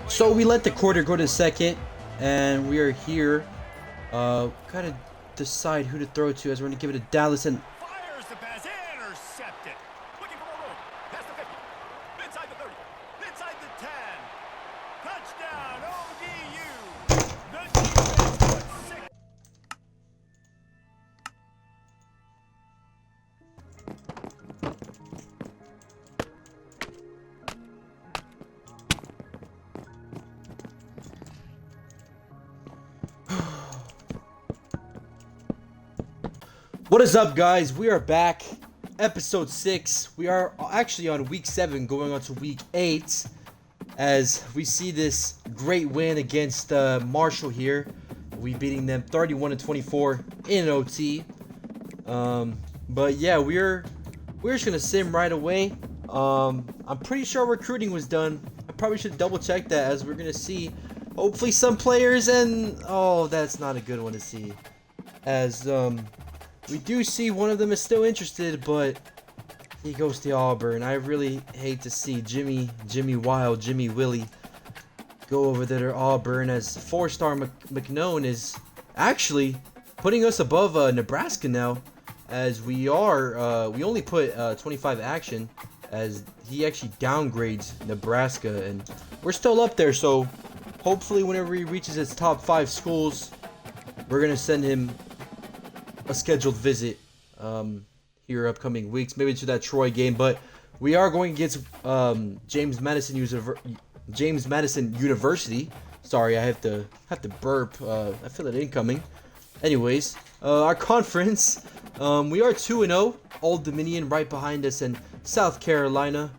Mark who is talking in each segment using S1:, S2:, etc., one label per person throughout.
S1: So we let the quarter go to second, and we are here. Gotta decide who to throw to, as we're gonna give it to Dallas and.
S2: Fires the pass, intercepted. Looking for more room. Past the 50. Inside the 30. Inside the 10. Touchdown, ODU. The defense puts 6.
S1: What is up, guys? We are back, episode 6. We are actually on week 7, going on to week 8, as we see this great win against Marshall here. We beating them 31-24 in OT. But yeah, we're just gonna sim right away. I'm pretty sure recruiting was done. I probably should double check that, as we're gonna see hopefully some players, and oh, that's not a good one to see, as we do see one of them is still interested, but he goes to Auburn. I really hate to see Jimmy Willie go over there to Auburn, as 4-star McNown is actually putting us above Nebraska now, as we only put 25 action, as he actually downgrades Nebraska, and we're still up there. So hopefully whenever he reaches his top 5 schools, we're gonna send him a scheduled visit here upcoming weeks, maybe to that Troy game. But we are going against James Madison University. Sorry, I have to burp. I feel it incoming. Anyways, our conference, we are 2-0. Old Dominion right behind us, and South Carolina.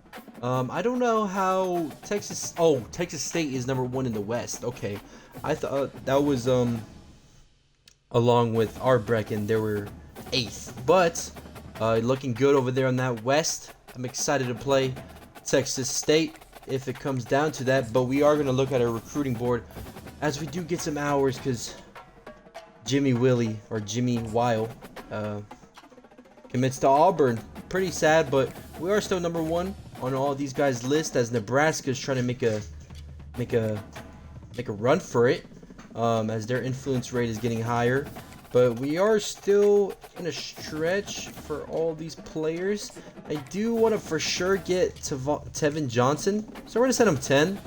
S1: I don't know how Texas. Oh, Texas State is number 1 in the West. Okay, I thought that was along with our Brecken, they were 8th. But looking good over there on that West. I'm excited to play Texas State if it comes down to that. But we are going to look at our recruiting board, as we do get some hours, because Jimmy Weil commits to Auburn. Pretty sad, but we are still number 1 on all these guys' list, as Nebraska is trying to make a run for it. As their influence rate is getting higher. But we are still in a stretch for all these players. I do want to for sure get to Tevin Johnson, so we're gonna send him 10.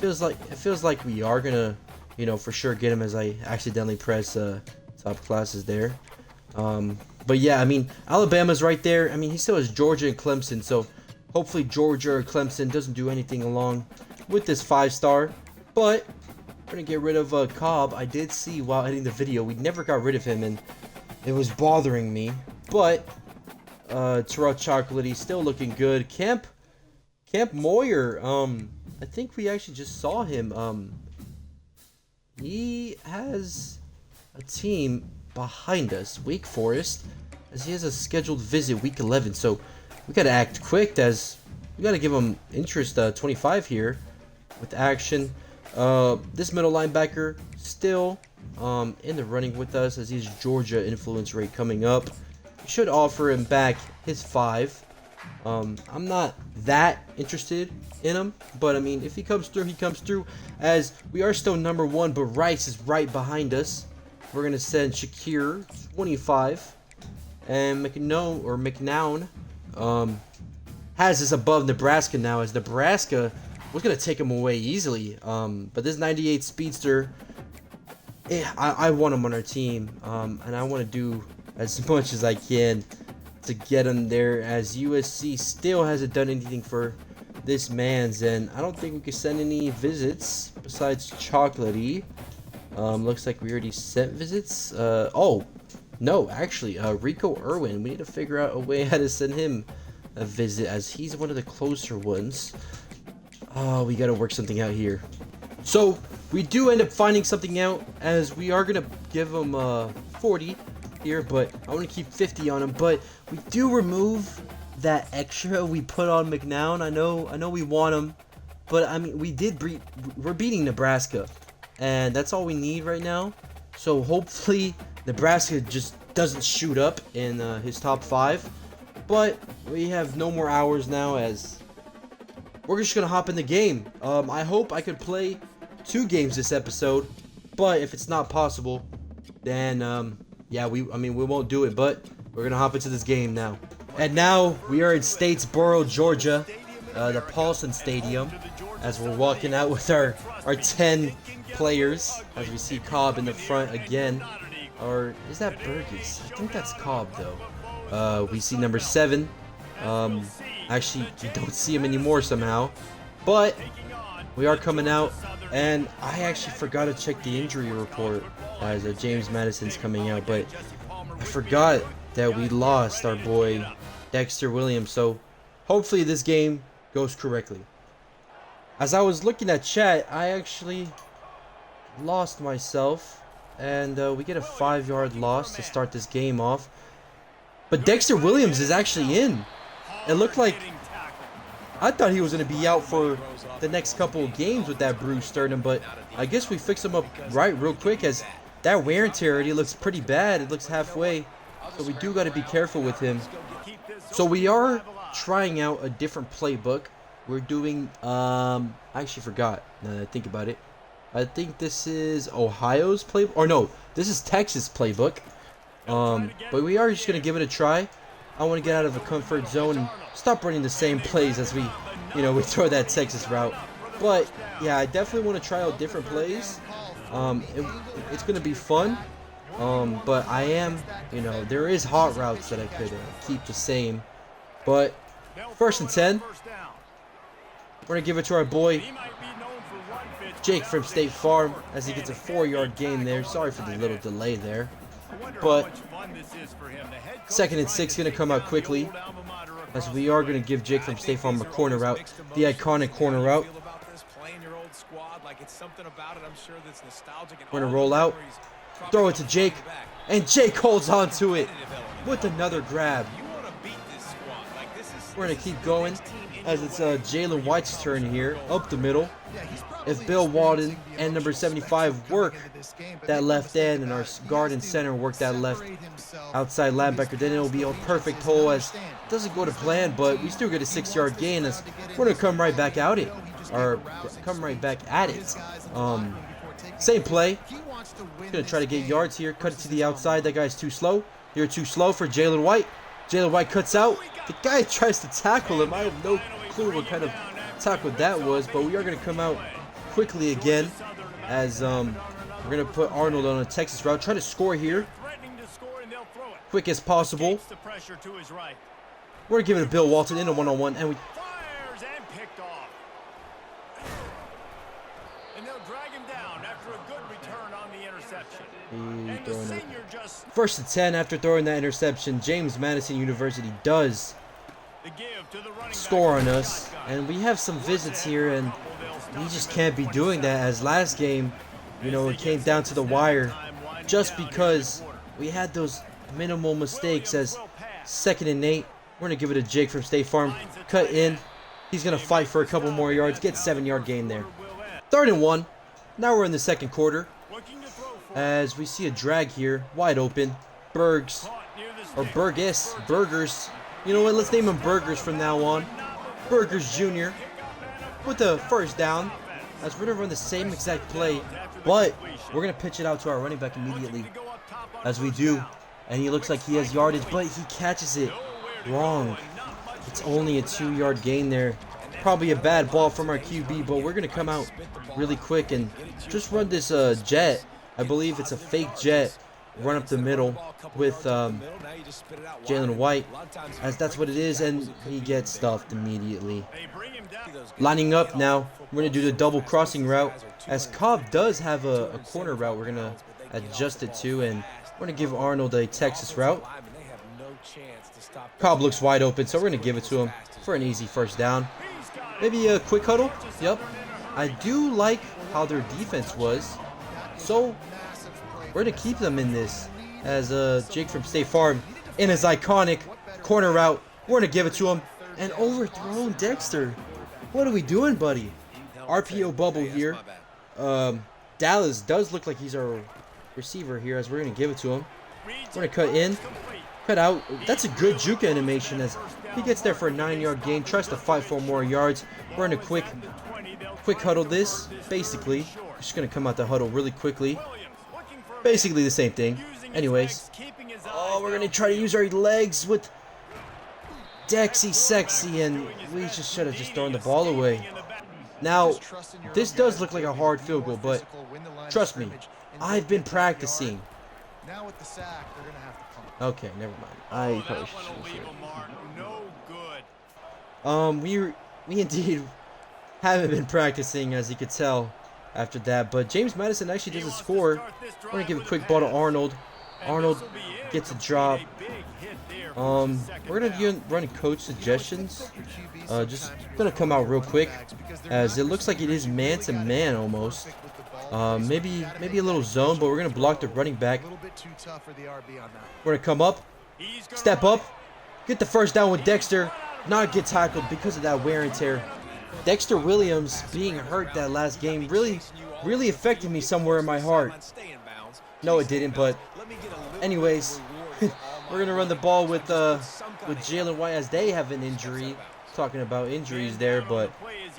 S1: It feels like we are gonna, for sure get him, as I accidentally press top classes there. But yeah, I mean, Alabama's right there. I mean, he still has Georgia and Clemson, so hopefully Georgia or Clemson doesn't do anything along with this 5-star. But we're gonna get rid of Cobb. I did see while editing the video, we never got rid of him, and it was bothering me. But Terrell Chocolatey still looking good. Camp Moyer, I think we actually just saw him. He has a team behind us, Wake Forest, as he has a scheduled visit week 11. So we gotta act quick, as we gotta give him interest 25 here with action. This middle linebacker still in the running with us, as he's Georgia influence rate coming up. We should offer him back his 5. I'm not that interested in him, but I mean, if he comes through, he comes through, as we are still number 1, but Rice is right behind us. We're gonna send Shakir 25, and McNown has us above Nebraska now, as Nebraska was gonna take him away easily. But this 98 speedster, I want him on our team, and I want to do as much as I can to get him there, as USC still hasn't done anything for this man's, and I don't think we can send any visits besides Chocolatey. Looks like we already sent visits. Oh no, actually, Rico Irwin, we need to figure out a way how to send him a visit, as he's one of the closer ones. Oh, we gotta work something out here. So we do end up finding something out, as we are gonna give him 40 here, but I want to keep 50 on him. But we do remove that extra we put on McNown. I know we want him, but I mean, we're beating Nebraska, and that's all we need right now. So hopefully Nebraska just doesn't shoot up in his top 5. But we have no more hours now, as we're just gonna hop in the game. I hope I could play 2 games this episode, but if it's not possible, then yeah, we won't do it. But we're gonna hop into this game now. And now we are in Statesboro, Georgia, the Paulson Stadium, as we're walking out with our 10 players. As we see Cobb in the front again, or is that Burgess? I think that's Cobb though. We see number 7. Actually, we don't see him anymore somehow, but we are coming out. And I actually forgot to check the injury report as James Madison's coming out, but I forgot that we lost our boy Dexter Williams. So hopefully this game goes correctly. As I was looking at chat, I actually lost myself, and we get a 5-yard loss to start this game off. But Dexter Williams is actually in. It looked like I thought he was going to be out for the next couple of games with that bruised sternum, but I guess we fixed him up right real quick, as that wear and tear already looks pretty bad. It looks halfway, so we do got to be careful with him. So we are trying out a different playbook. We're doing, I actually forgot now that I think about it. I think this is Ohio's playbook, or no, this is Texas playbook. But we are just going to give it a try. I want to get out of a comfort zone and stop running the same plays as we throw that Texas route. But yeah, I definitely want to try out different plays. It's going to be fun. But I am, there is hot routes that I could keep the same. But 1st and 10. We're going to give it to our boy Jake from State Farm as he gets a 4-yard gain there. Sorry for the little delay there. But 2nd and 6 going to come out quickly, as we are going to give Jake from State Farm a corner route, the iconic corner route. We're going to roll out, throw it to Jake, and Jake holds on to it with another grab. We're going to keep going as it's Jalen White's turn here, up the middle. If Bill Walden and number 75 work that left end, and our guard and center work that left outside linebacker, then it'll be a perfect hole, as it doesn't go to plan, but we still get a 6-yard gain, as we're going to come right back at it. Same play. Going to try to get yards here. Cut it to the outside. That guy's too slow. You're too slow for Jalen White. Jalen White cuts out. The guy tries to tackle him. I have no clue what kind of tackle that was, but we are going to come out quickly again, as we're going to put Arnold on a Texas route. Try to score here quick as possible. We're going to give it to Bill Walton in a 1-on-1, and we First and 10 after throwing that interception. James Madison University does score on us, and we have some visits here, and we just can't be doing that, as last game, it came down to the wire just because we had those minimal mistakes. As 2nd and 8, we're going to give it to Jake from State Farm. Cut in. He's going to fight for a couple more yards, get 7-yard gain there. 3rd and 1. Now we're in the 2nd quarter, as we see a drag here, wide open. Burgers. You know what, let's name him Burgers from now on. Burgers Jr. with the 1st down, as we're going to run the same exact play, but we're going to pitch it out to our running back immediately, as we do. And he looks like he has yardage, but he catches it wrong. It's only a 2-yard gain there. Probably a bad ball from our QB, but we're going to come out really quick and just run this jet. I believe it's a fake jet, run up the middle with Jalen White, as that's what it is, and he gets stuffed immediately. Lining up now, we're going to do the double crossing route, as Cobb does have a corner route we're going to adjust it to, and we're going to give Arnold a Texas route. Cobb looks wide open, so we're going to give it to him for an easy 1st down. Maybe a quick huddle. Yep. I do like how their defense was, so we're going to keep them in this, as Jake from State Farm in his iconic corner route. We're going to give it to him, and overthrown Dexter. What are we doing, buddy? RPO bubble here. Dallas does look like he's our receiver here, as we're going to give it to him. We're going to cut in, cut out. That's a good juke animation, as he gets there for a 9-yard gain, tries to fight for more yards. We're in a quick huddle this. Basically, just going to come out the huddle really quickly. Basically the same thing. Anyways. Oh, we're going to try to use our legs with Dexy Sexy, and we just should have just thrown the ball away. Now, this does look like a hard field goal, but trust me, I've been practicing. Okay, never mind. I probably should. We indeed haven't been practicing, as you could tell after that. But James Madison actually doesn't score. We're gonna give a quick ball to Arnold. Arnold gets a drop. We're gonna run coach suggestions. Just gonna come out real quick, as it looks like it is man to man almost. Maybe a little zone, but we're gonna block the running back. We're gonna come up, step up, get the first down with Dexter. Not get tackled because of that wear and tear. Dexter Williams being hurt that last game really affected me somewhere in my heart. No, it didn't, but anyways, we're gonna run the ball with Jalen White, as they have an injury. Talking about injuries there, but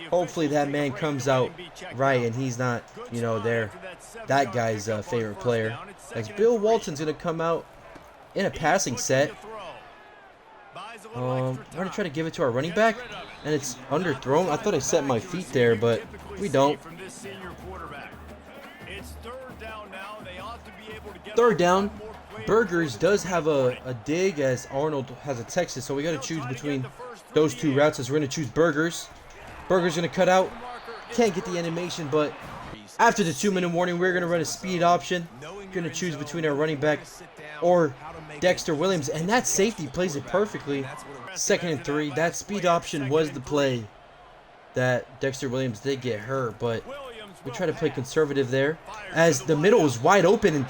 S1: hopefully that man comes out right and he's not, you know, that guy's favorite player. Like Bill Walton's gonna come out in a passing set. We're gonna try to give it to our running back, and it's underthrown. I thought I set my feet there, but we don't. Third down. Burgers does have a dig, as Arnold has a Texas, so we got to choose between those two routes, as we're going to choose Burgers. Burgers going to cut out. Can't get the animation, but after the 2-minute warning, we're going to run a speed option. Going to choose between our running back or Dexter Williams, and that safety plays it perfectly. 2nd and 3. That speed option was the play that Dexter Williams did get hurt, but we try to play conservative there, as the middle is wide open,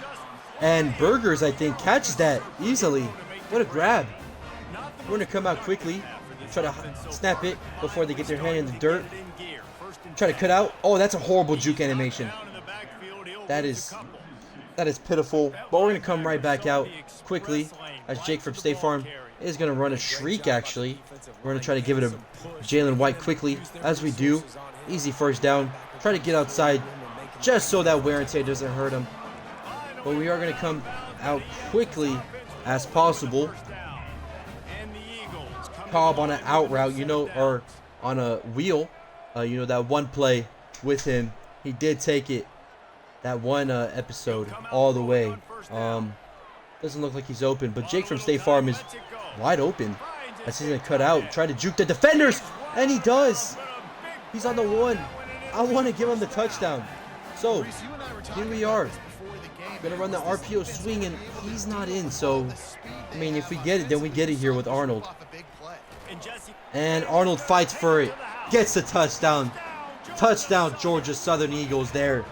S1: and Burgers, I think, catches that easily. What a grab. We're going to come out quickly, try to snap it before they get their hand in the dirt. Try to cut out. Oh, that's a horrible juke animation. That is pitiful. But we're going to come right back out quickly, as Jake from State Farm is going to run a shriek, actually. We're going to try to give it to Jalen White quickly, as we do. Easy first down. Try to get outside just so that wear and tear doesn't hurt him. But we are going to come out quickly as possible. Cobb on an out route, you know, or on a wheel. You know, that one play with him, he did take it that one episode all the way. Doesn't look like he's open, but Jake from State Farm is wide open. As he's going to cut out, try to juke the defenders, and he does. He's on the 1. I want to give him the touchdown. So, here we are. Gonna run the RPO swing, and he's not in, so I mean, if we get it, then we get it here with Arnold. And Arnold fights for it, gets the touchdown. Touchdown, Georgia Southern Eagles there.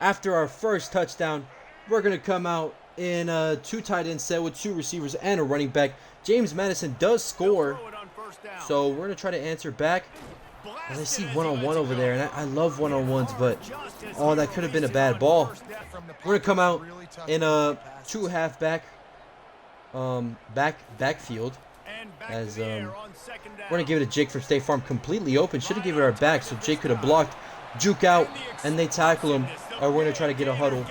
S1: After our first touchdown, we're gonna come out in a 2 tight end set with 2 receivers and a running back. James Madison does score, so we're gonna try to answer back. As I see one-on-one over there, and I love one-on-ones, but oh, that could have been a bad ball. We're gonna come out in a 2 halfback backfield, as we're gonna give it to Jake from State Farm, completely open. Should have given it our back, so Jake could have blocked, juke out, and they tackle him. Or we're gonna try to get a huddle,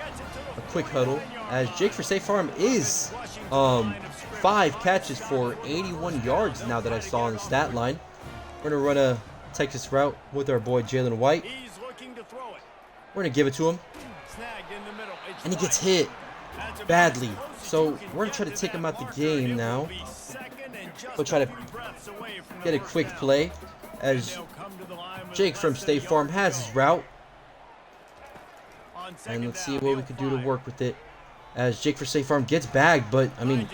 S1: a quick huddle, as Jake for State Farm is 5 catches for 81 yards now that I saw on the stat line. We're gonna run a Texas route with our boy Jalen White. We're gonna give it to him, and he gets hit badly. So we're gonna try to take him out the game now. We'll try to get a quick play, as Jake from State Farm has his route. And let's see what we could do to work with it, as Jake for State Farm gets bagged, but I mean,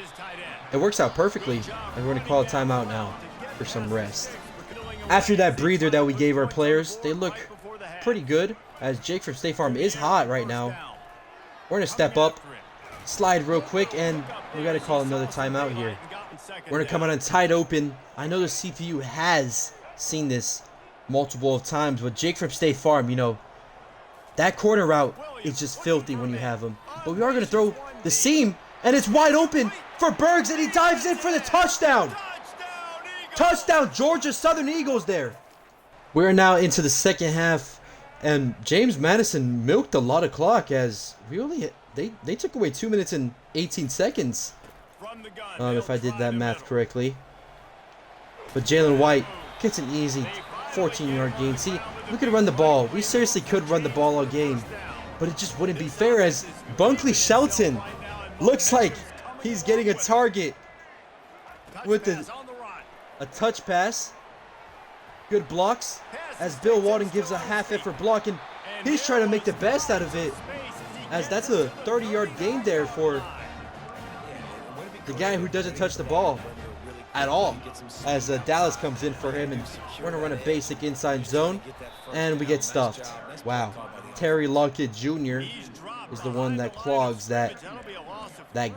S1: it works out perfectly. And we're gonna call a timeout now for some rest. After that breather that we gave our players, they look pretty good, as Jake from State Farm is hot right now. We're going to step up, slide real quick, and we got to call another timeout here. We're going to come out on tight open. I know the CPU has seen this multiple times, but Jake from State Farm, you know, that corner route is just filthy when you have him. But we are going to throw the seam, and it's wide open for Bergs, and he dives in for the touchdown. Touchdown, Georgia Southern Eagles there. We're now into the second half, and James Madison milked a lot of clock as we only they took away 2 minutes and 18 seconds. If I did that math correctly. But Jalen White gets an easy 14-yard gain. See, we could run the ball. We seriously could run the ball all game, but it just wouldn't be fair as Bunkley Shelton looks like he's getting a target with a touch pass. Good blocks as Bill Walton gives a half-effort block, and he's trying to make the best out of it as that's a 30-yard gain there for the guy who doesn't touch the ball at all, as Dallas comes in for him, and we're going to run a basic inside zone, and we get stuffed. Wow. Terry Lockett Jr. is the one that clogs that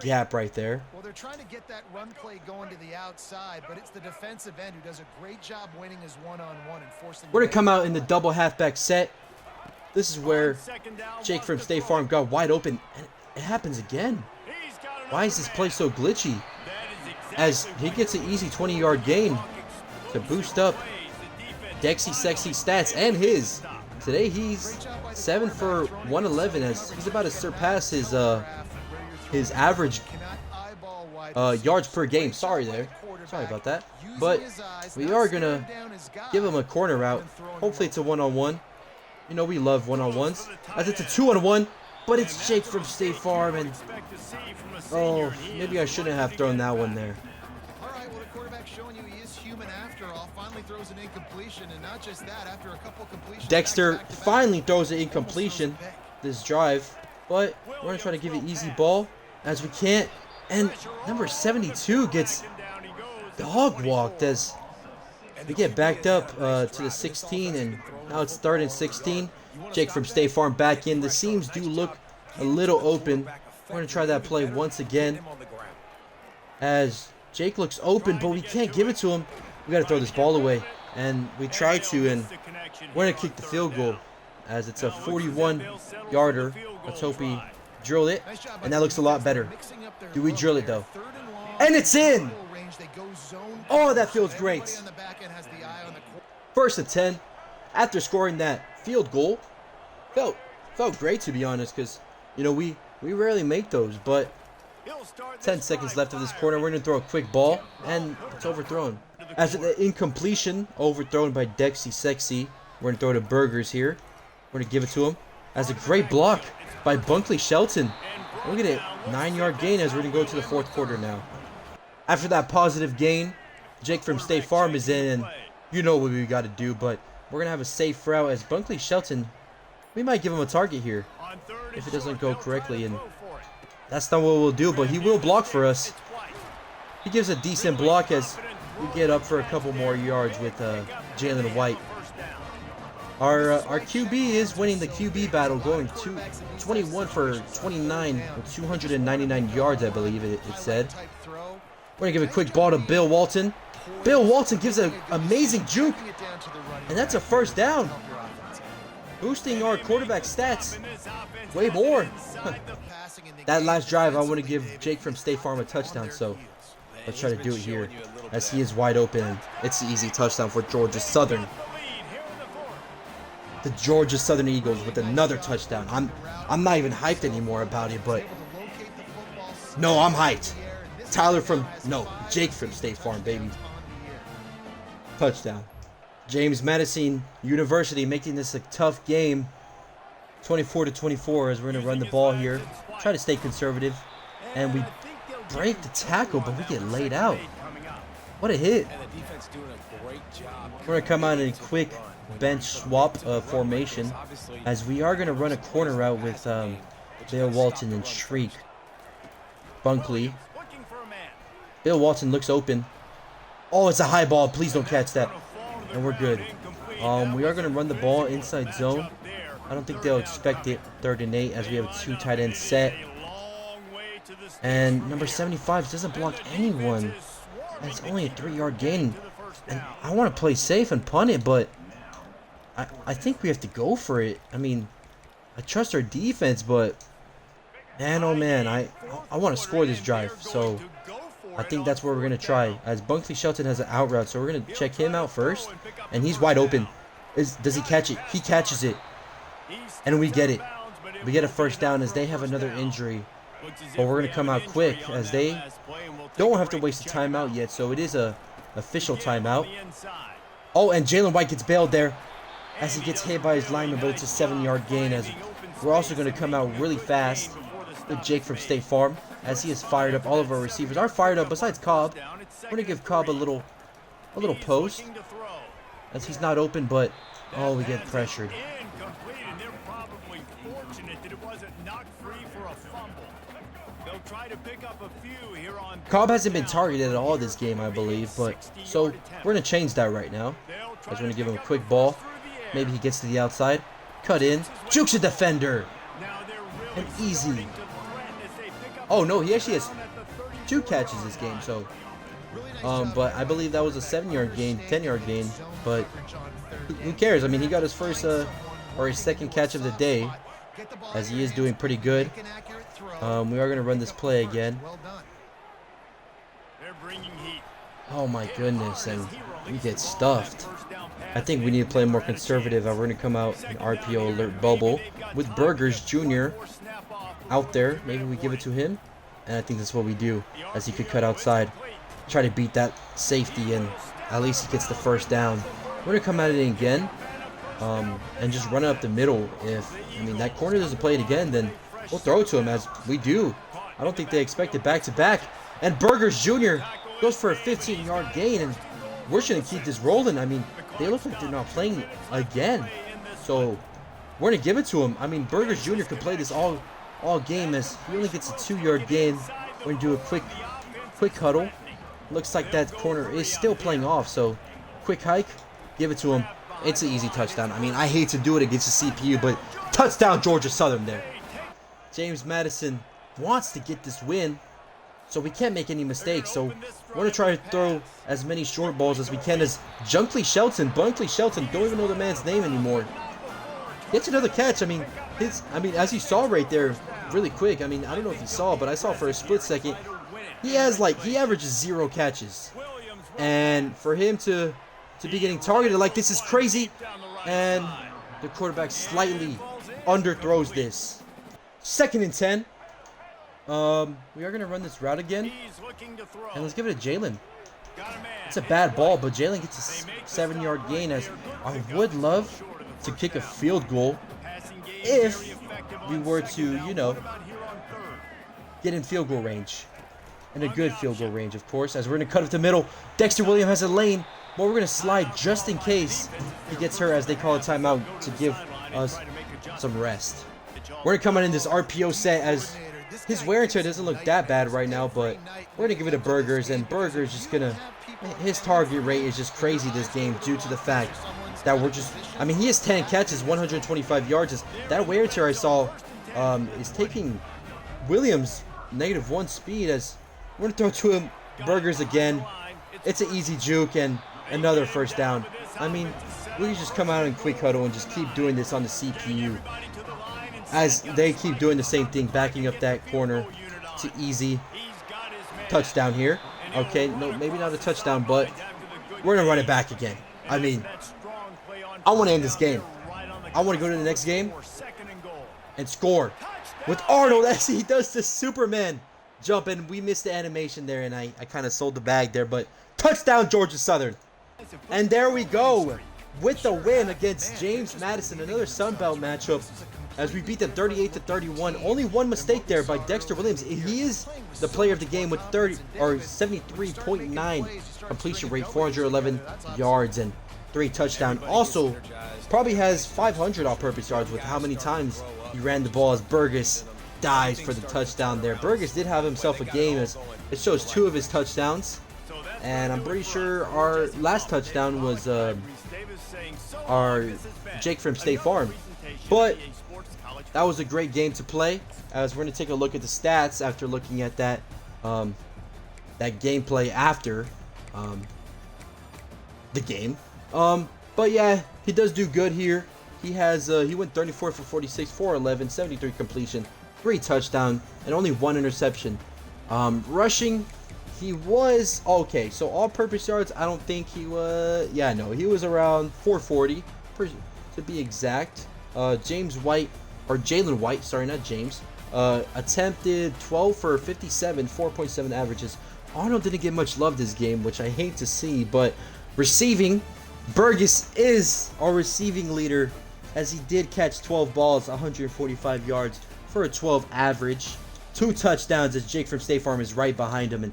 S1: gap right there.
S3: Well, they're trying to get that run play going to the outside, but it's the defensive end who does a great job winning his one-on-one and forcing.
S1: We're going to come out in the double halfback set. This is where Jake from State Farm got wide open, and it happens again. Why is this play so glitchy? As he gets an easy 20-yard gain to boost up Dexy Sexy stats and his. Today he's 7 for 111 as he's about to surpass his average yards per game. Sorry about that. But we are gonna give him a corner route. Hopefully it's a one-on-one. You know we love one-on-ones. As it's a 2-on-1, but it's Jake from State Farm, and oh, maybe I shouldn't have thrown that one there.
S3: All right, well, the quarterback's showing you he is human after all. Finally throws an incompletion, and not just that, after a couple completions.
S1: Dexter finally throws an incompletion this drive, but we're going to try to give it easy ball as we can't. And number 72 gets dog walked as we get backed up to the 16, and now it's 3rd and 16. Jake from State Farm back in. The seams do look a little open. We're going to try that play once again as Jake looks open, but we can't give it to him. We got to throw this ball away, and we try to, and we're going to kick the field goal as it's a 41-yarder. Let's hope we drill it, and that looks a lot better. Do we drill it, though? And it's in! Oh, that feels great. 1st and 10. After scoring that field goal, felt great, to be honest, because, you know, we rarely make those, but 10 seconds left of this quarter. We're going to throw a quick ball, and it's overthrown. After the incompletion, overthrown by Dexy Sexy, we're going to throw to Burgers here. We're going to give it to him. As a great block by Bunkley Shelton. Look at it, 9-yard gain as we're going to go to the 4th quarter now. After that positive gain, Jake from State Farm is in, and you know what we got to do, but we're going to have a safe route as Bunkley Shelton, we might give him a target here if it doesn't go correctly, and that's not what we'll do, but he will block for us. He gives a decent block as we get up for a couple more yards with Jalen White. Our QB is winning the QB battle, going to 21 for 29 with 299 yards, I believe it said. We're going to give a quick ball to Bill Walton. Bill Walton gives an amazing juke, and that's a 1st down. Boosting our quarterback stats way more. That last drive, I want to give Jake from State Farm a touchdown, so let's try to do it here as he is wide open. It's an easy touchdown for Georgia Southern. The Georgia Southern Eagles with another touchdown. I'm not even hyped anymore about it, but no, I'm hyped. Jake from State Farm, baby. Touchdown. James Madison University making this a tough game. 24-24 as we're going to run the ball here. Try to stay conservative. And we break the tackle, but we get laid out. What a hit. We're going to come out in a quick bench swap formation as we are going to run a corner route with Bill Walton and Shriek. Bunkley. Bill Walton looks open. Oh, it's a high ball. Please don't catch that. And we're good. We are going to run the ball inside zone. I don't think they'll expect it. 3rd and 8 as we have a 2 tight end set. And number 75 doesn't block anyone. And it's only a 3-yard gain. And I want to play safe and punt it, but I think we have to go for it. I mean, I trust our defense, but man, oh man, I want to score this drive. So I think that's what we're going to try. As Bunkley Shelton has an out route, so we're going to check him out first. And he's wide open. Does he catch it? He catches it. And we get it. We get a first down as they have another injury. But we're going to come out quick as they don't have to waste a timeout yet. So it is a official timeout. Oh, and Jalen White gets bailed there as he gets hit by his lineman, but it's a 7-yard gain. As we're also going to come out really fast with Jake from State Farm as he is fired up. All of our receivers are fired up besides Cobb. We're going to give Cobb a little post as he's not open, but oh, we get pressured. Cobb hasn't been targeted at all this game, I believe, but so we're going to change that right now. As we're going to give him a quick ball. Maybe he gets to the outside. Cut in. Jukes a defender. And easy. Oh, no, he actually has 2 catches this game, so. But I believe that was a 7-yard gain, 10-yard gain. But who cares? I mean, he got his first or his second catch of the day, as he is doing pretty good. We are going to run this play again. Oh my goodness, and we get stuffed. I think we need to play more conservative. We're going to come out in RPO alert bubble with Burgers Jr. out there. Maybe we give it to him, and I think that's what we do, as he could cut outside. Try to beat that safety, and at least he gets the first down. We're going to come at it again and just run it up the middle. If, I mean, that corner doesn't play it again, then we'll throw it to him, as we do. I don't think they expect it back-to-back. And Burgers Jr. goes for a 15-yard gain, and we're just going to keep this rolling. I mean, they look like they're not playing again. So we're going to give it to him. I mean, Burgers Jr. could play this all game, as he only gets a 2-yard gain. We're going to do a quick huddle. Looks like that corner is still playing off, so quick hike. Give it to him. It's an easy touchdown. I mean, I hate to do it against the CPU, but touchdown Georgia Southern there. James Madison wants to get this win, so we can't make any mistakes. So we're going to try to throw as many short balls as we can, as Bunkley Shelton, don't even know the man's name anymore, gets another catch. I mean, as you saw right there, really quick. I mean, I don't know if you saw, but I saw for a split second, he averages 0 catches. And for him to be getting targeted like this is crazy. And the quarterback slightly underthrows this. 2nd and 10. We are going to run this route again. And let's give it to Jalen. It's a bad ball, but Jalen gets a 7-yard gain, as I would love to kick a field goal if we were to, you know, get in field goal range. And a good field goal range, of course, as we're going to cut it to the middle. Dexter Williams has a lane, but we're going to slide just in case he gets hurt, as they call a timeout to give us some rest. We're going to come in this RPO set, as his wear and tear doesn't look that bad right now, but we're going to give it to Burgers, and Burgers just going to, his target rate is just crazy this game due to the fact that he has 10 catches, 125 yards. As that wear and tear I saw is taking Williams -1 speed, as we're going to throw to him. Burgers again. It's an easy juke and another first down. I mean, we can just come out in quick huddle and just keep doing this on the CPU, as they keep doing the same thing, backing up that corner to easy. Touchdown here. Okay, no, maybe not a touchdown, but we're going to run it back again. I mean, I want to end this game. I want to go to the next game and score with Arnold as he does the Superman jump, and we missed the animation there, and I kind of sold the bag there, but touchdown Georgia Southern. And there we go with the win against James Madison, another Sun Belt matchup, as we beat them 38-31. Only one mistake there by Dexter Williams. He is the player of the game with 73.9 completion rate, 411 yards, and 3 touchdowns. Also, probably has 500 all-purpose yards with how many times he ran the ball, as Burgess dives for the touchdown there. Burgess did have himself a game, as it shows 2 of his touchdowns, and I'm pretty sure our last touchdown was our Jake from State Farm. But that was a great game to play, as we're going to take a look at the stats after looking at that gameplay after the game. But yeah, he does do good here. He went 34 for 46, 411, 73 completion, 3 touchdowns, and only 1 interception. Rushing, he was okay. So all-purpose yards, I don't think he was. Yeah, no, he was around 440, to be exact. Jalen White, sorry, not James, attempted 12 for 57, 4.7 averages. Arnold didn't get much love this game, which I hate to see, but receiving, Burgess is our receiving leader, as he did catch 12 balls, 145 yards for a 12 average. 2 touchdowns, as Jake from State Farm is right behind him, and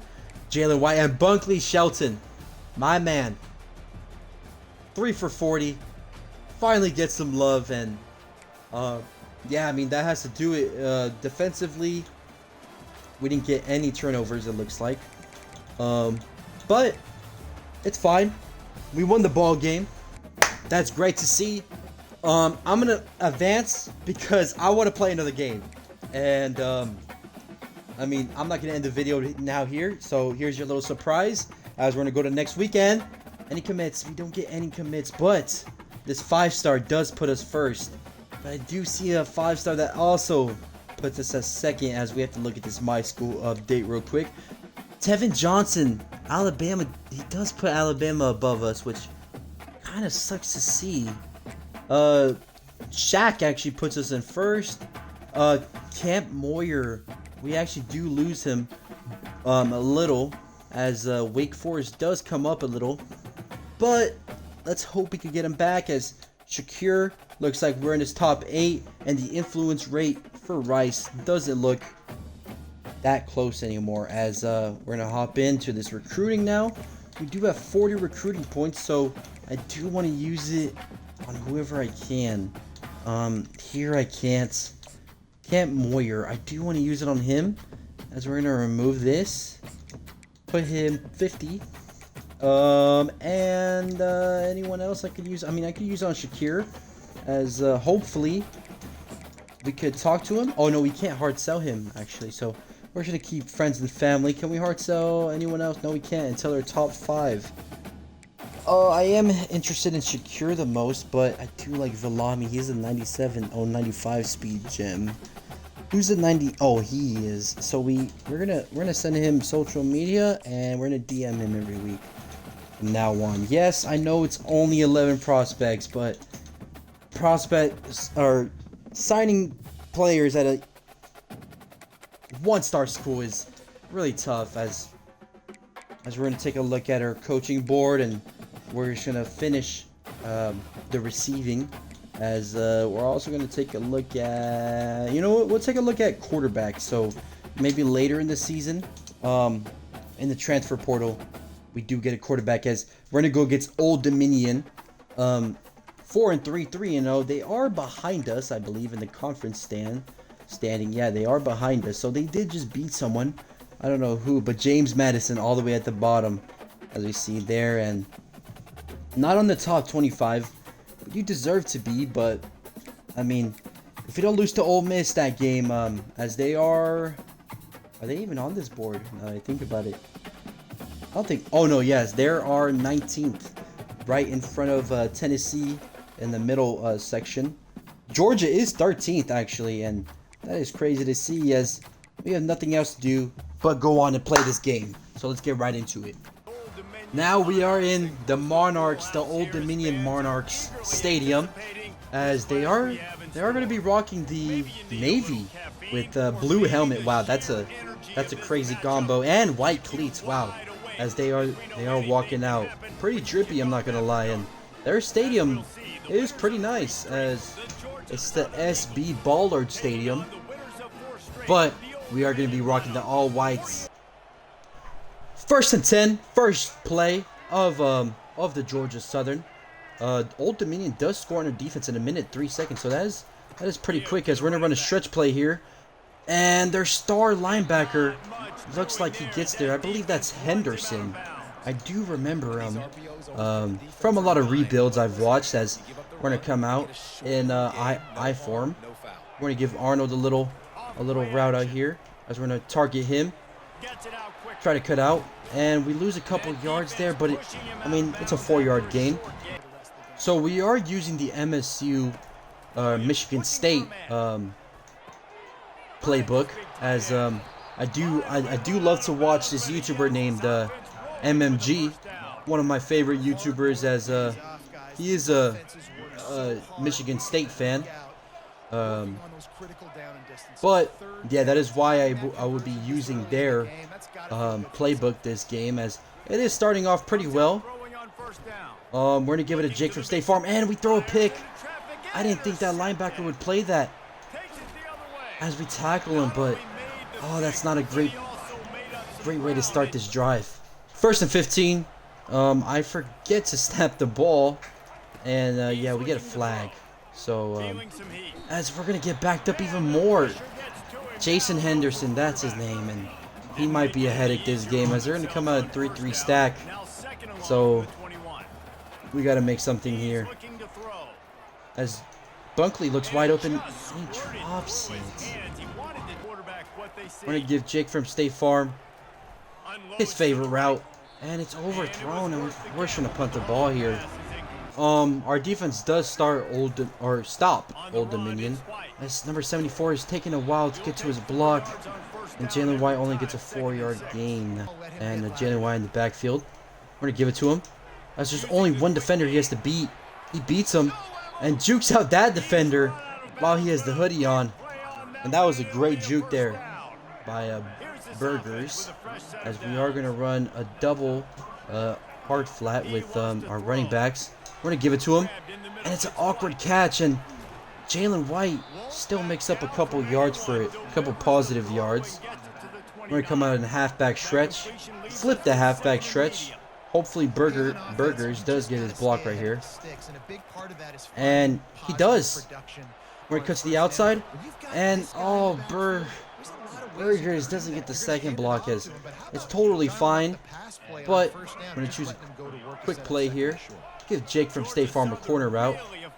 S1: Jalen White and Bunkley Shelton, my man, 3 for 40, finally gets some love. And yeah, I mean, that has to do it. Defensively, we didn't get any turnovers, it looks like, but it's fine. We won the ball game. That's great to see. I'm gonna advance because I want to play another game, and I mean, I'm not gonna end the video now here. So here's your little surprise, as we're gonna go to next weekend. Any commits? We don't get any commits, but this 5-star does put us first. But I do see a 5-star that also puts us as second, as we have to look at this My School update real quick. Tevin Johnson, Alabama. He does put Alabama above us, which kind of sucks to see. Shaq actually puts us in first. Camp Moyer, we actually do lose him a little, as Wake Forest does come up a little, but let's hope we can get him back, as Shakir looks like we're in his top 8, and the influence rate for Rice doesn't look that close anymore, as we're gonna hop into this recruiting now. We do have 40 recruiting points, so I do want to use it on whoever I can. Here I can't. Camp Moyer, I do want to use it on him, as we're gonna remove this, put him 50. And anyone else I could use? I mean, I could use on Shakir, as hopefully we could talk to him. Oh no, we can't hard sell him actually, so we're gonna keep friends and family. Can we hard sell anyone else? No, we can't until they're top 5. I am interested in Shakir the most, but I do like Villami. He's a 97, 95 speed gem. Who's a 90? Oh, he is. So we're gonna send him social media, and we're gonna DM him every week from now on. Yes, I know it's only 11 prospects, but prospects are signing players at a 1-star school is really tough, as we're gonna take a look at our coaching board, and we're just gonna finish the receiving, as we're also gonna take a look at, you know what, we'll take a look at quarterbacks. So maybe later in the season, in the transfer portal, we do get a quarterback, as we're gonna go against Old Dominion, 4-3, 3-0. They are behind us, I believe, in the conference standing. Yeah, they are behind us, so they did just beat someone. I don't know who, but James Madison all the way at the bottom, as we see there, and not on the top 25. You deserve to be, but I mean, if you don't lose to Ole Miss that game, as they are they even on this board? Now I think about it, I don't think. Oh no, yes, there are 19th, right in front of Tennessee in the middle section. Georgia is 13th actually, and that is crazy to see, as we have nothing else to do but go on and play this game. So let's get right into it. Now we are in the Monarchs, the Old Dominion Monarchs Stadium, as they are going to be rocking the navy with blue helmet. Wow, that's a crazy combo, and white cleats. Wow, as they are walking out pretty drippy, I'm not gonna lie, and their stadium is pretty nice, as it's the SB Ballard Stadium, but we are going to be rocking the all whites. 1st and 10, first play of the Georgia Southern. Old Dominion does score on their defense in 1:03 seconds, so that is pretty quick, as we're gonna run a stretch play here, and their star linebacker looks like he gets there. I believe that's Henderson. I do remember him from a lot of rebuilds I've watched, as we're gonna come out in I form. We're gonna give Arnold a little route out here, as we're gonna target him, try to cut out, and we lose a couple yards there, but I mean, it's a 4-yard gain. So we are using the MSU Michigan State playbook, as I do love to watch this YouTuber named MMG, one of my favorite YouTubers, as He is a Michigan State fan. But yeah, that is why I would be using their playbook this game, as it is starting off pretty well. We're gonna give it a Jake from State Farm, and we throw a pick. I didn't think that linebacker would play that as we tackle him, but oh, that's not a great way to start this drive. 1st and 15. I forget to snap the ball, and yeah, we get a flag. So as we're gonna get backed up even more. Jason Henderson, that's his name, and he might be a headache this game, as they're gonna come out 3-3 stack. So we gotta make something here. As Bunkley looks wide open, he drops it. We're gonna give Jake from State Farm his favorite route, and it's overthrown, and we're trying to punt the ball here. Our defense does stop Old Dominion, as number 74 is taking a while to get to his block, and Jalen White only gets a 4-yard gain. And Jalen White in the backfield. We're gonna give it to him, as there's only one defender he has to beat. He beats him and jukes out that defender while he has the hoodie on, and that was a great juke there by Burgers, as we are gonna run a double hard flat with our running backs. We're gonna give it to him, and it's an awkward catch, and Jalen White still makes up a couple yards for it, a couple positive yards. We're gonna come out in a halfback stretch, flip the halfback stretch. Hopefully Burgers does get his block right here, and he does. We're gonna cut to the outside, and oh, Burgers doesn't get the second block, as it's totally fine. But we're gonna choose a quick play here. Give Jake from State Farm a corner route.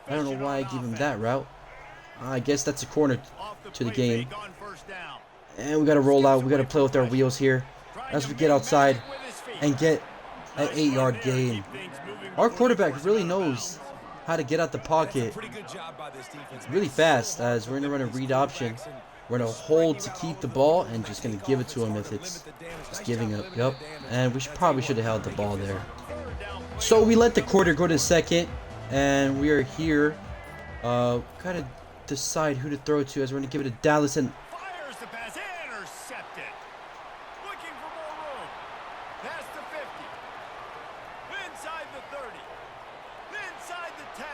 S1: I don't know why I give him that route. I guess that's a corner to the game. And we got to roll out. We got to play with our wheels here as we get outside and get an 8-yard gain. Our quarterback really knows how to get out the pocket really fast, as we're going to run a read option. We're going to hold to keep the ball and just going to give it to him if it's just giving up. Yep. And we probably should have held the ball there. So we let the quarter go to second, and we are here. Kind of decide who to throw to, as we're going to give it to Dallas, and
S2: Fires the pass, intercepted. Looking for more room. Past the 50. Inside the 30. Inside the 10.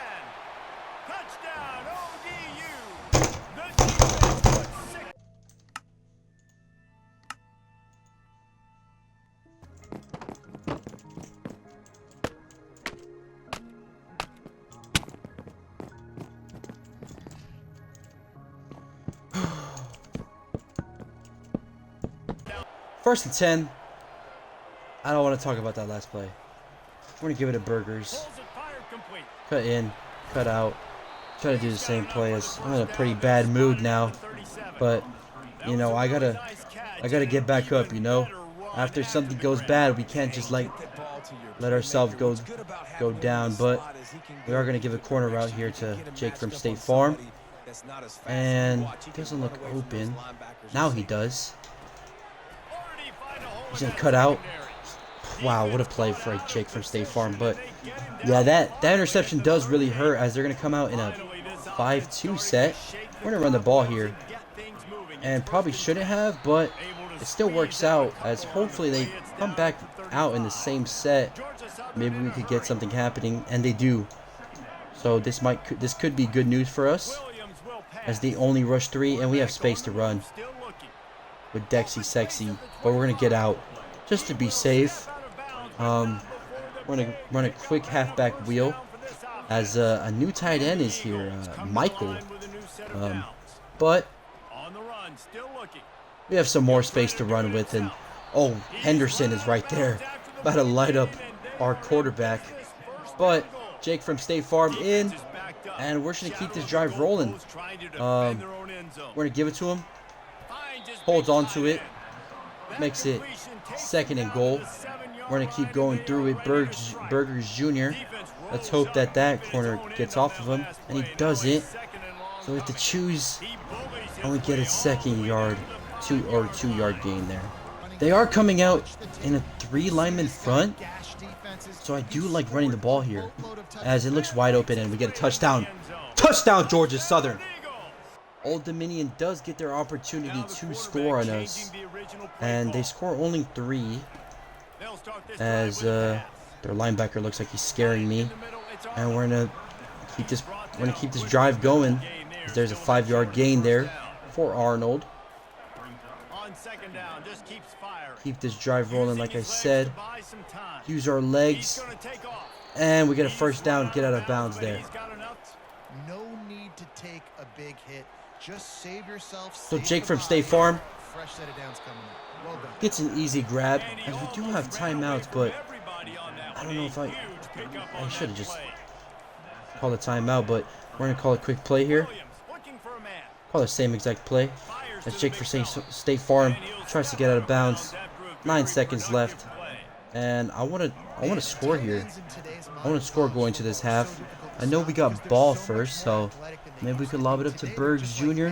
S2: Touchdown, ODU. The defense puts 6.
S1: First and 10. I don't want to talk about that last play. We're going to give it to Burgers. Cut in, cut out. Try to do the same play, as I'm in a pretty bad mood now. But, you know, I gotta get back up, you know. After something goes bad, we can't just let ourselves go down. But we are going to give a corner route here to Jake from State Farm. And he doesn't look open. Now he does. He's going to cut out. Wow, what a play for Jake from State Farm. But, yeah, that interception does really hurt, as they're going to come out in a 5-2 set. We're going to run the ball here. And probably shouldn't have, but it still works out, as hopefully they come back out in the same set. Maybe we could get something happening, and they do. So this could be good news for us, as they only rush 3, and we have space to run with Dexy Sexy. But we're going to get out just to be safe. We're going to run a quick halfback wheel, as a new tight end is here, Michael. But we have some more space to run with, and oh, Henderson is right there, about to light up our quarterback. But Jake from State Farm in, and we're just going to keep this drive rolling. We're going to give it to him. Holds on to it. Makes it 2nd and goal. We're going to keep going through it. Burgers Jr. Let's hope that corner gets off of him. And he doesn't. So we have to choose. And we get a 2nd yard. 2-yard gain there. They are coming out in a 3 lineman front, so I do like running the ball here, as it looks wide open and we get a touchdown. Touchdown, Georgia Southern! Old Dominion does get their opportunity to score on us, and they score only 3, as their linebacker looks like he's scaring me, and we're gonna keep this drive going. There's a 5-yard gain there for Arnold. Keep this drive rolling, like I said. Use our legs, and we get a first down. Get out of bounds there.
S3: No need to take a big hit. Just save yourself.
S1: So Jake from State Farm
S3: Fresh set of downs coming up. Well done.
S1: gets an easy grab, as we do have timeouts, but I don't know if I should have just called a timeout, but we're gonna call a quick play here. Call the same exact play as Jake for State Farm tries to get out of bounds. 9 seconds left, and I want to score here. I want to score going to this half. I know we got ball first, so maybe we could lob it up to Bergs Jr.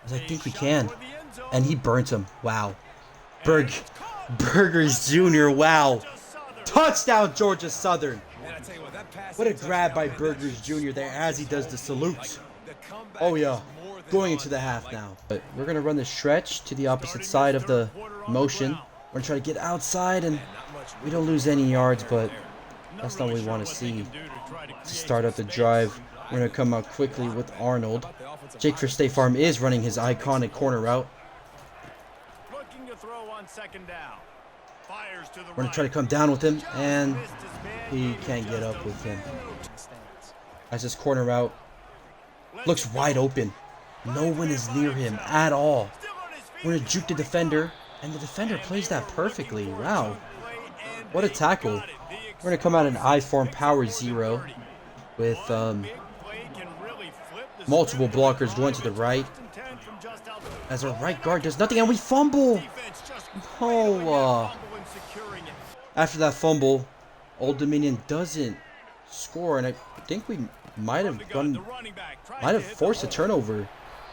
S1: As I think we can, and he burnt him. Wow, Burgers Jr. Wow, touchdown Georgia Southern. What a grab by Burgers Jr. there as he does the salute. Oh yeah, going into the half now. But we're gonna run the stretch to the opposite side of the motion. We're gonna try to get outside, and we don't lose any yards, but that's not what we want to see. To start out the drive, we're gonna come out quickly with Arnold. Jake for State Farm is running his iconic corner route. We're gonna try to come down with him, and he can't get up with him. As this corner route looks wide open, no one is near him at all. We're gonna juke the defender, and the defender plays that perfectly. Wow, what a tackle. We're gonna come out in I-form power 0 with multiple blockers going to the right, as our right guard does nothing, and we fumble. Oh, after that fumble, Old Dominion doesn't score, and I think we might have forced a turnover,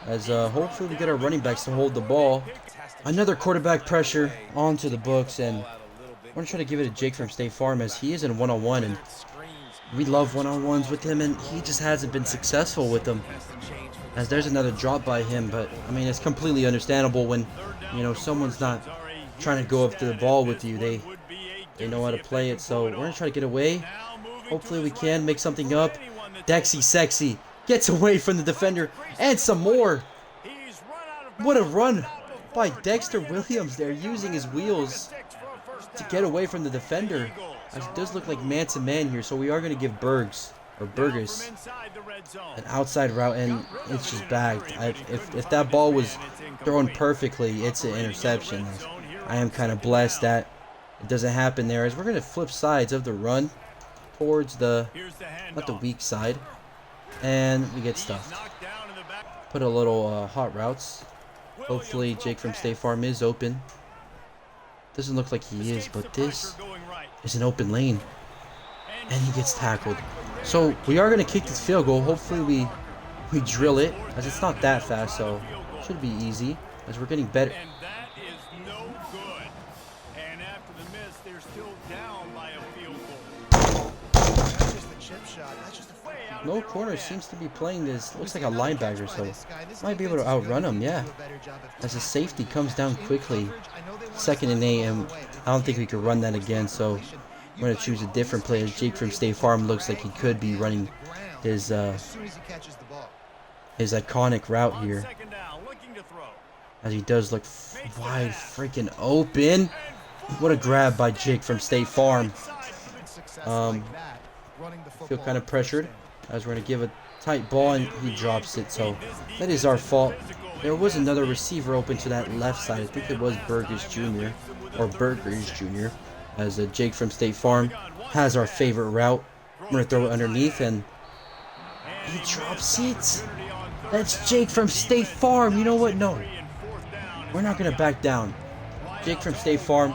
S1: as hopefully we get our running backs to hold the ball. Another quarterback pressure onto the books, and we're gonna try to give it to Jake from State Farm, as he is in one-on-one, and we love one-on-ones with him, and he just hasn't been successful with them. As there's another drop by him, but I mean, it's completely understandable when, you know, someone's not trying to go up to the ball with you. They know how to play it, so we're gonna try to get away. Hopefully we can make something up. Dexy Sexy gets away from the defender, and some more. What a run by Dexter Williams there, using his wheels to get away from the defender. As it does look like man-to-man here, so we are going to give Burgers an outside route, and it's just bagged. If that ball was thrown perfectly, it's an interception. I am kind of blessed that it doesn't happen there, as we're going to flip sides of the run towards not the weak side, and we get stuffed. Put a little hot routes. Hopefully Jake from State Farm is open. Doesn't look like he is, but this is an open lane, and he gets tackled. So we are going to kick this field goal. Hopefully we drill it, as it's not that fast, so it should be easy, as we're getting better. No corner seems to be playing this. Looks like a linebacker, so might be able to outrun him. Yeah, as the safety comes down quickly. 2nd and 8, and I don't think we could run that again, so I'm going to choose a different play, as Jake from State Farm looks like he could be running his iconic route here, as he does look wide freaking open. What a grab by Jake from State Farm. Feel kind of pressured, as we're going to give a tight ball, and he drops it, so that is our fault. There was another receiver open to that left side. I think it was Burgers Jr. As Jake from State Farm has our favorite route. I'm going to throw it underneath, and he drops it. That's Jake from State Farm. You know what? No, we're not going to back down. Jake from State Farm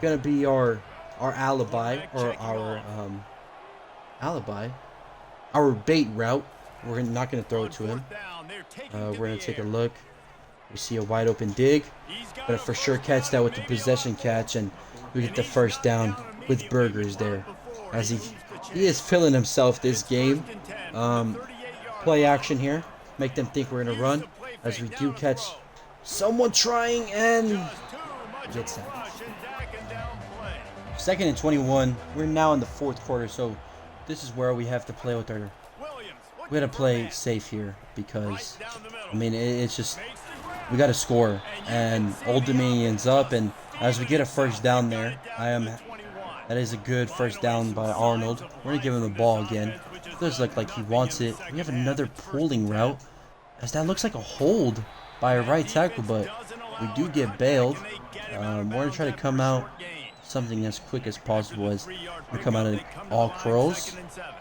S1: going to be our alibi, or our bait route. We're not going to throw it to him. We're going to take a look. We see a wide open dig. Gonna for sure catch that with the possession catch, and we get the first down with Burgers there. As he is feeling himself this game. Play action here. Make them think we're gonna run. As we do catch someone trying and gets sacked. 2nd and 21. We're now in the 4th quarter, so this is where we have to play with our. We gotta play safe here because, I mean, it's just we gotta score. And Old Dominion's up, and as we get a first down there, that is a good first down by Arnold. We're gonna give him the ball again. It does look like he wants it. We have another pulling route, as that looks like a hold by a right tackle, but we do get bailed. We're gonna try to come out something as quick as possible as we come out of all curls.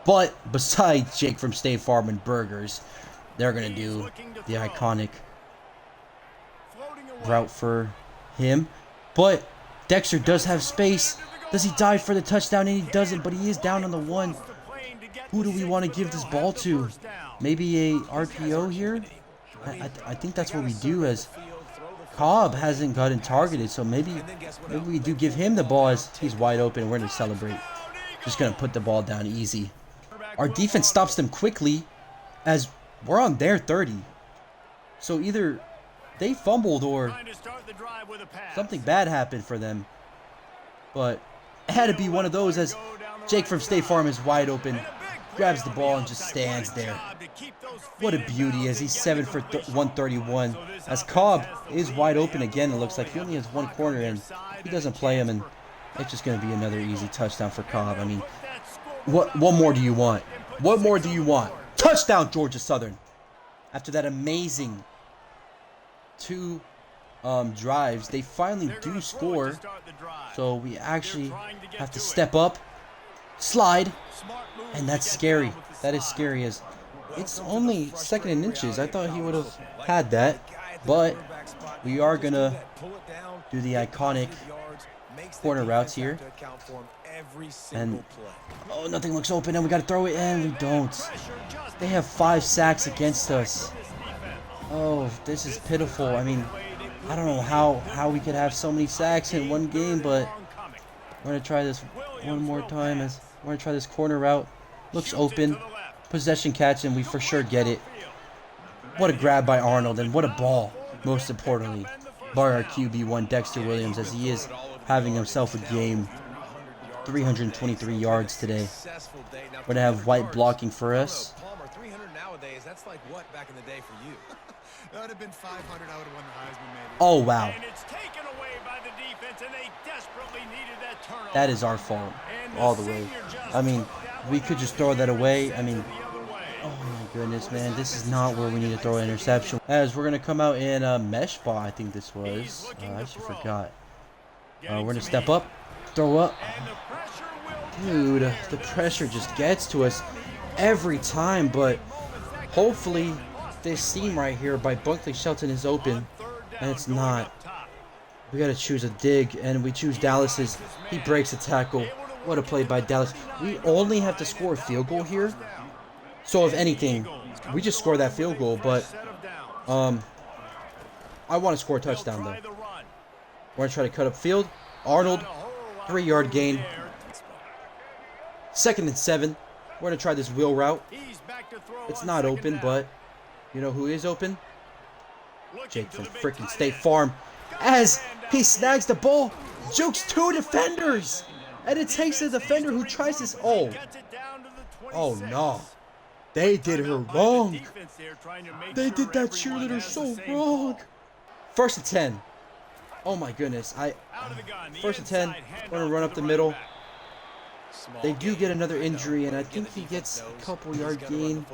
S1: But besides Jake from State Farm and Burgers, they're gonna do the iconic route for him. But Dexter does have space. Does he dive for the touchdown? And he doesn't, but he is down on the 1. Who do we want to give this ball to? Maybe a RPO here? I think that's what we do, as Cobb hasn't gotten targeted, so maybe we do give him the ball as he's wide open and we're going to celebrate. Just going to put the ball down easy. Our defense stops them quickly as we're on their 30. So either they fumbled or something bad happened for them. But it had to be one of those, as Jake from State Farm is wide open, grabs the ball and just stands there. What a beauty, as he's 7 for 131. As Cobb is wide open again, it looks like he only has one corner and he doesn't play him, and it's just going to be another easy touchdown for Cobb. I mean, what more do you want? What more do you want? Touchdown, Georgia Southern. After that amazing 2 drives, they finally do score. So we actually have to step up, slide, and that's scary. That is scary, as it's only 2nd and inches. I thought he would have had that, but we are gonna do the iconic corner routes here. And oh, nothing looks open, and we gotta throw it, and we don't. They have 5 sacks against us. Oh, this is pitiful. I mean, I don't know how we could have so many sacks in one game, but we're going to try this one more time. As we're going to try this corner route. Looks open. Possession catch, and we for sure get it. What a grab by Arnold, and what a ball, most importantly, by our QB1, Dexter Williams, as he is having himself a game. 323 yards today. We're going to have White blocking for us.
S3: That's like what back in the day for you? That would have been 500. I would have won the Heisman, maybe.
S1: Oh, wow.
S2: And it's taken away by the defense, and they desperately needed that turnover.
S1: That is our fault all the way. I mean, we could just throw that away. I mean, oh my goodness, man. This is not where we need to throw an interception. As we're going to come out in a mesh ball, I think this was. I actually forgot. We're going to step up, throw up. Dude, the pressure just gets to us every time, but hopefully this seam right here by Bunkley Shelton is open, and it's not. We got to choose a dig, and we choose Dallas's. He breaks a tackle. What a play by Dallas. We only have to score a field goal here. So if anything, we just score that field goal, but I want to score a touchdown though. We're going to try to cut up field. Arnold, 3-yard gain. 2nd and 7. We're going to try this wheel route. It's not open, but you know who is open? Jake from freaking State Farm. As he snags the ball, jukes 2 defenders. And it takes the defender who tries this. Oh no. They did her wrong. They did that cheerleader so wrong. 1st and 10. Oh my goodness. 1st and 10. We're going to run up the middle. They do get another injury, and I think he gets a couple-yard gain.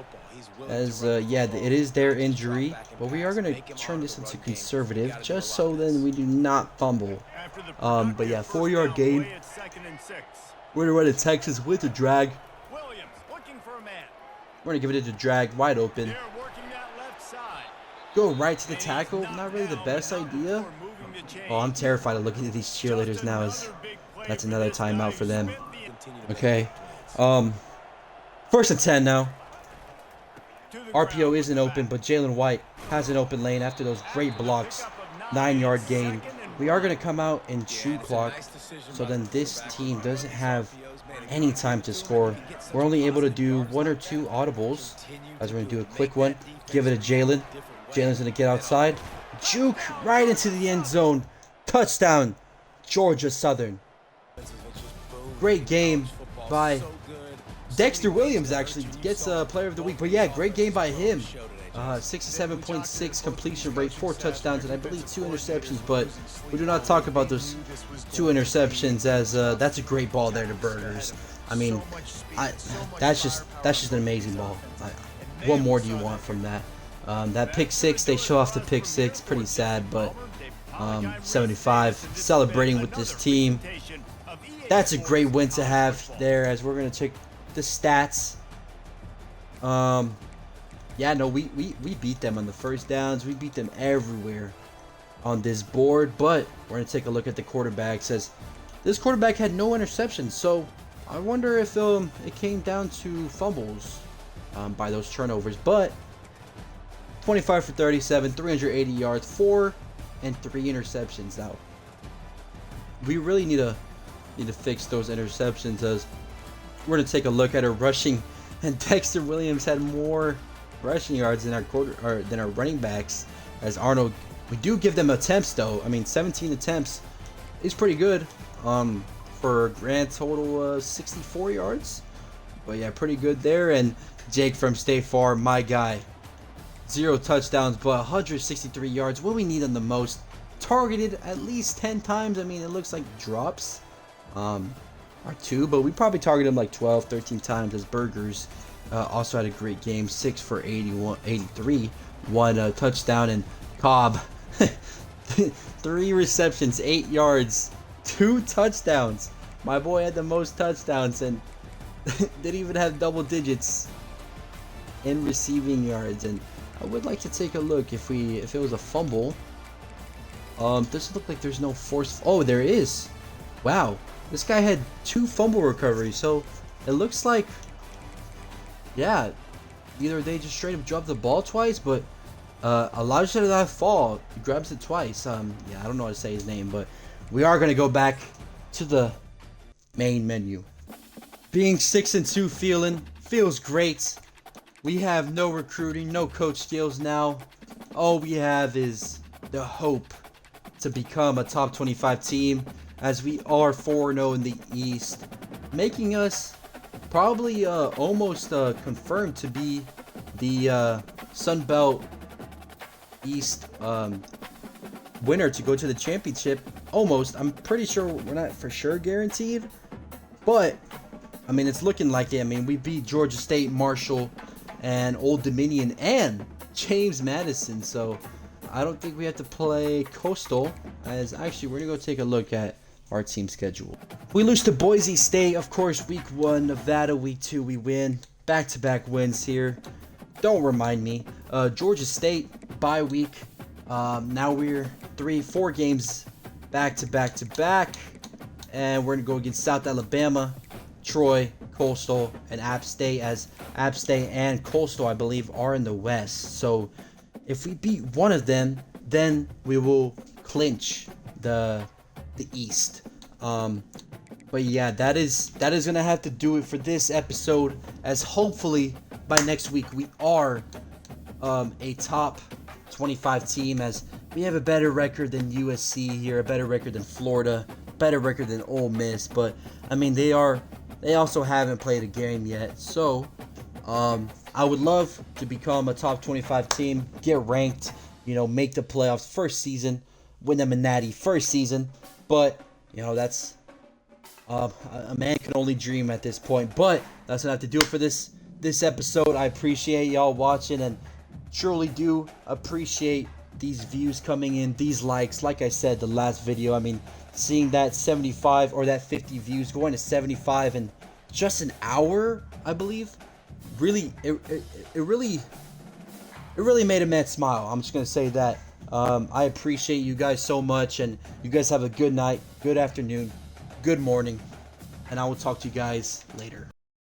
S1: As, yeah, it is their injury. But we are going to turn this into conservative, just so then we do not fumble. But yeah, 4-yard gain. We're going to run to Texas with a drag. We're going to give it a drag, wide open. Go right to the tackle. Not really the best idea. Oh, I'm terrified of looking at these cheerleaders now, as that's another timeout for them. Okay. 1st and 10 now. RPO isn't open, but Jalen White has an open lane after those great blocks. 9-yard gain. We are going to come out and chew clock, so then this team doesn't have any time to score. We're only able to do 1 or 2 audibles, as we're going to do a quick one. Give it to Jalen. Jalen's going to get outside. Juke right into the end zone. Touchdown, Georgia Southern. Great game by Dexter Williams, actually gets player of the week. But yeah, great game by him. 67.6 completion rate, 4 touchdowns, and I believe 2 interceptions. But we do not talk about those 2 interceptions, as that's a great ball there to Burgers. I mean, that's just an amazing ball. What more do you want from that? That pick 6, they show off the pick 6. Pretty sad, but 75 celebrating with this team. That's a great win to have there, as we're gonna check the stats. Yeah, no, we beat them on the first downs. We beat them everywhere on this board. But we're gonna take a look at the quarterback. Says this quarterback had no interceptions, so I wonder if it came down to fumbles by those turnovers. But 25 for 37, 380 yards, 4 and 3 interceptions. Now we really need to fix those interceptions, as we're gonna take a look at our rushing, and Dexter Williams had more rushing yards than our running backs. As Arnold, we do give them attempts though. I mean, 17 attempts is pretty good for a grand total 64 yards. But yeah, pretty good there. And Jake from State Farm, my guy, 0 touchdowns but 163 yards. What we need on the most, targeted at least 10 times. I mean, it looks like drops are 2, but we probably targeted him like 12, 13 times, as Burgers also had a great game, 6 for 83, 1 touchdown. And Cobb, 3 receptions, 8 yards, 2 touchdowns. My boy had the most touchdowns and didn't even have double digits in receiving yards. And I would like to take a look if it was a fumble. Doesn't look like there's no force. Oh, there is. Wow, this guy had 2 fumble recoveries, so it looks like, yeah, either they just straight up dropped the ball twice, but Elijah did not fall. He grabs it twice. Yeah, I don't know how to say his name, but we are gonna go back to the main menu. Being 6-2 feels great. We have no recruiting, no coach skills now. All we have is the hope to become a top 25 team, as we are 4-0 in the East, making us probably almost confirmed to be the Sun Belt East winner to go to the championship. Almost. I'm pretty sure we're not for sure guaranteed, but I mean, it's looking like it. I mean, we beat Georgia State, Marshall, and Old Dominion, and James Madison, so I don't think we have to play Coastal. As actually, we're gonna go take a look at our team schedule. We lose to Boise State, of course, week 1. Nevada, week 2, we win. Back-to-back wins here. Don't remind me. Georgia State, bye week. Now we're 4 games back-to-back, and we're gonna go against South Alabama, Troy, Coastal, and App State, as App State and Coastal, I believe, are in the West. So if we beat one of them, then we will clinch the East. But yeah, that is gonna have to do it for this episode, as hopefully by next week we are a top 25 team, as we have a better record than USC here, a better record than Florida, better record than Ole Miss. But I mean, they also haven't played a game yet. So I would love to become a top 25 team, get ranked, make the playoffs first season, win them a natty first season. But that's a man can only dream at this point. But that's gonna have to do it for this episode. I appreciate y'all watching, and truly do appreciate these views coming in, these likes. Like I said, the last video, I mean, seeing that 75 or that 50 views going to 75 in just an hour, I believe, really, it really made a man smile. I'm just gonna say that. I appreciate you guys so much, and you guys have a good night, good afternoon, good morning, and I will talk to you guys later.